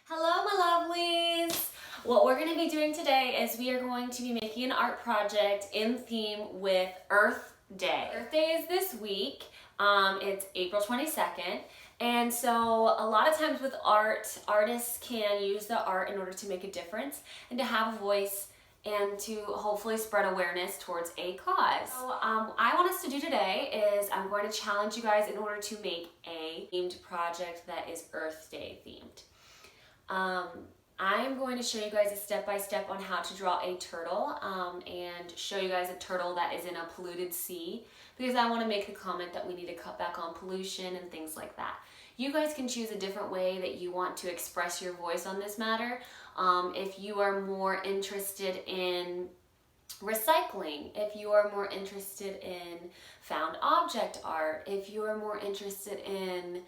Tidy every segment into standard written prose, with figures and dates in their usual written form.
Hello, my lovelies! What we're going to be doing today is we are going to be making an art project in theme with Earth Day. Earth Day is this week. It's April 22nd. And so a lot of times with art, artists can use the art in order to make a difference and to have a voice and to hopefully spread awareness towards a cause. So I want us to do today is I'm going to challenge you guys in order to make a themed project that is Earth Day themed. I'm going to show you guys a step-by-step on how to draw a turtle and show you guys a turtle that is in a polluted sea, because I want to make the comment that we need to cut back on pollution and things like that. You guys can choose a different way that you want to express your voice on this matter. If you are more interested in recycling, if you are more interested in found object art, if you are more interested in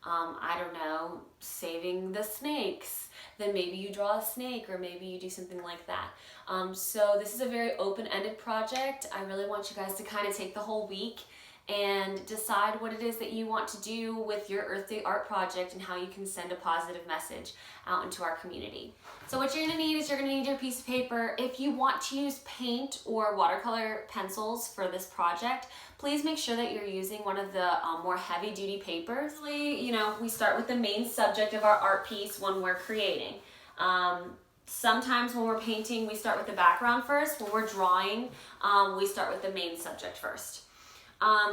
I don't know, saving the snakes, then maybe you draw a snake or maybe you do something like that. So this is a very open-ended project. I really want you guys to kind of take the whole week and decide what it is that you want to do with your Earth Day art project and how you can send a positive message out into our community. So what you're going to need is you're going to need your piece of paper. If you want to use paint or watercolor pencils for this project, please make sure that you're using one of the more heavy-duty papers. You know, we start with the main subject of our art piece when we're creating. Sometimes when we're painting, we start with the background first. When we're drawing, we start with the main subject first.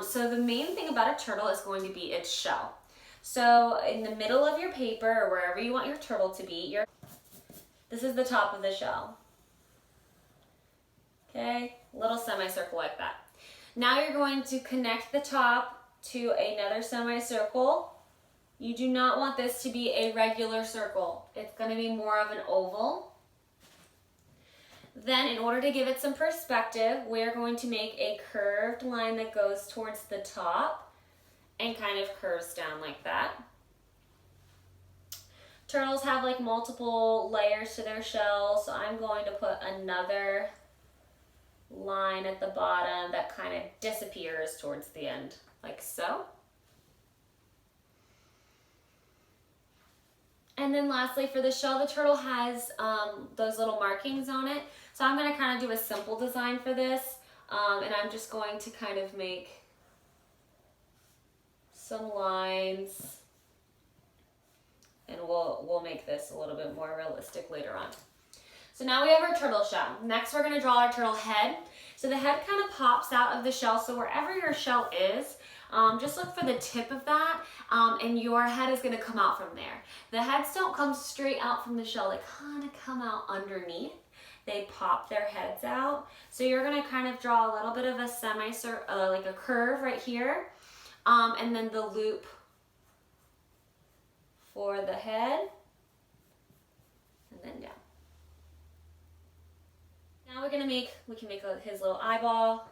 So the main thing about a turtle is going to be its shell. So in the middle of your paper, or wherever you want your turtle to be, this is the top of the shell. Okay, little semicircle like that. Now you're going to connect the top to another semicircle. You do not want this to be a regular circle. It's going to be more of an oval. Then in order to give it some perspective, we're going to make a curved line that goes towards the top and kind of curves down like that. Turtles have like multiple layers to their shell, so I'm going to put another line at the bottom that kind of disappears towards the end, like so. And then lastly, for the shell, the turtle has those little markings on it. So I'm going to kind of do a simple design for this, and I'm just going to kind of make some lines, and we'll make this a little bit more realistic later on. So now we have our turtle shell. Next, we're going to draw our turtle head. So the head kind of pops out of the shell, so wherever your shell is, just look for the tip of that, and your head is going to come out from there. The heads don't come straight out from the shell, they kind of come out underneath. They pop their heads out. So you're going to kind of draw a little bit of a semicircle, like a curve right here, and then the loop for the head, and then down. Now we can make his little eyeball.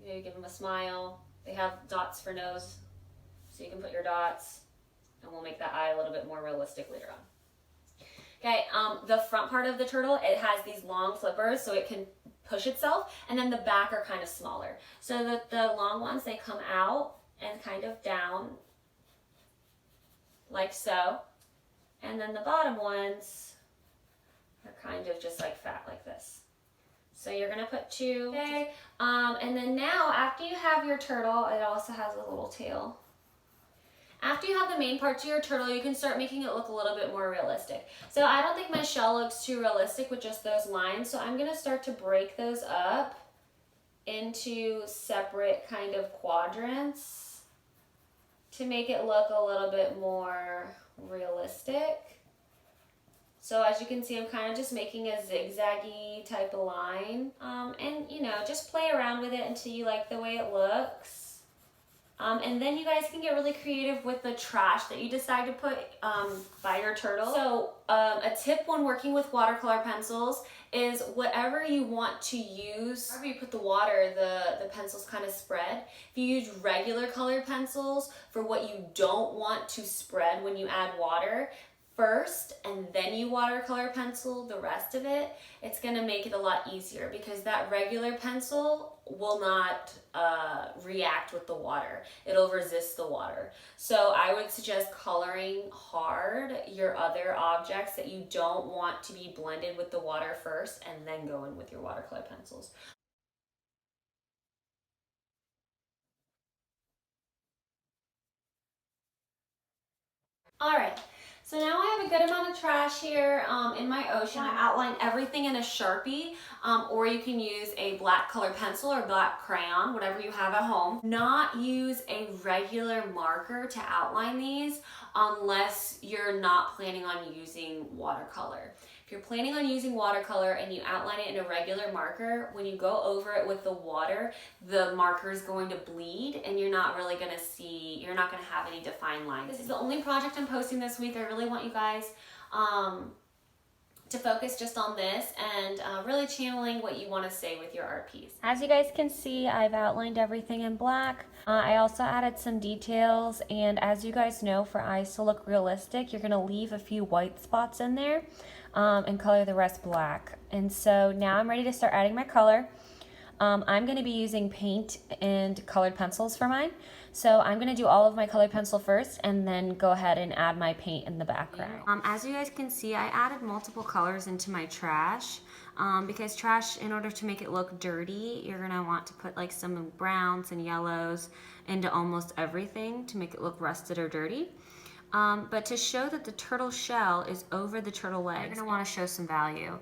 You give him a smile. They have dots for nose, so you can put your dots, and we'll make that eye a little bit more realistic later on. Okay, the front part of the turtle, it has these long flippers so it can push itself, and then the back are kind of smaller. So the long ones, they come out and kind of down, like so, and then the bottom ones are kind of just like fat, like this. So you're gonna put two, okay? And then now, after you have your turtle, it also has a little tail. After you have the main part to your turtle, you can start making it look a little bit more realistic. So I don't think my shell looks too realistic with just those lines, so I'm gonna start to break those up into separate kind of quadrants to make it look a little bit more realistic. So as you can see, I'm kind of just making a zigzaggy type of line, and you know, just play around with it until you like the way it looks. And then you guys can get really creative with the trash that you decide to put by your turtle. So a tip when working with watercolor pencils is whatever you want to use, wherever you put the water, the pencils kind of spread. If you use regular colored pencils for what you don't want to spread when you add water, first and then you watercolor pencil the rest of it, it's going to make it a lot easier because that regular pencil will not react with the water. It'll resist the water. So I would suggest coloring hard your other objects that you don't want to be blended with the water first and then go in with your watercolor pencils. All right, so now I have a good amount of trash here in my ocean. I outline everything in a Sharpie, or you can use a black color pencil or black crayon, whatever you have at home. Not use a regular marker to outline these unless you're not planning on using watercolor. If you're planning on using watercolor and you outline it in a regular marker, when you go over it with the water, the marker is going to bleed and you're not really gonna see, you're not gonna have any defined lines. This is the only project I'm posting this week. I really want you guys to focus just on this and really channeling what you want to say with your art piece. As you guys can see, I've outlined everything in black. I also added some details, and as you guys know, for eyes to look realistic, you're going to leave a few white spots in there and color the rest black. And so now I'm ready to start adding my color. I'm going to be using paint and colored pencils for mine. So I'm going to do all of my colored pencil first and then go ahead and add my paint in the background. As you guys can see, I added multiple colors into my trash because trash, in order to make it look dirty, you're going to want to put like some browns and yellows into almost everything to make it look rusted or dirty. But to show that the turtle shell is over the turtle legs, you're going to want to show some value.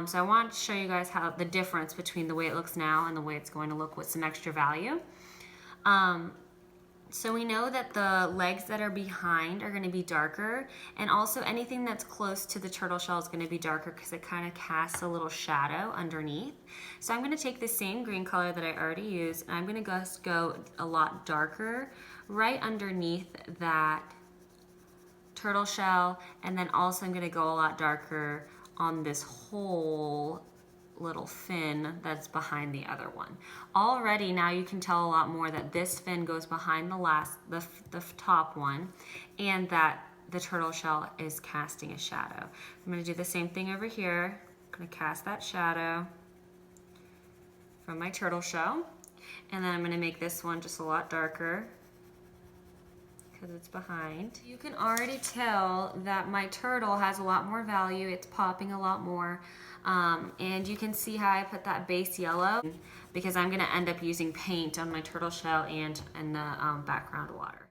So I want to show you guys how the difference between the way it looks now and the way it's going to look with some extra value. So we know that the legs that are behind are going to be darker, and also anything that's close to the turtle shell is going to be darker because it kind of casts a little shadow underneath. So I'm going to take the same green color that I already used, and I'm going to just go a lot darker right underneath that turtle shell, and then also I'm going to go a lot darker on this whole little fin that's behind the other one. Already now you can tell a lot more that this fin goes behind the top one, and that the turtle shell is casting a shadow. I'm going to do the same thing over here. I'm going to cast that shadow from my turtle shell, and then I'm going to make this one just a lot darker because it's behind. You can already tell that my turtle has a lot more value. It's popping a lot more. And you can see how I put that base yellow because I'm going to end up using paint on my turtle shell and in the background water.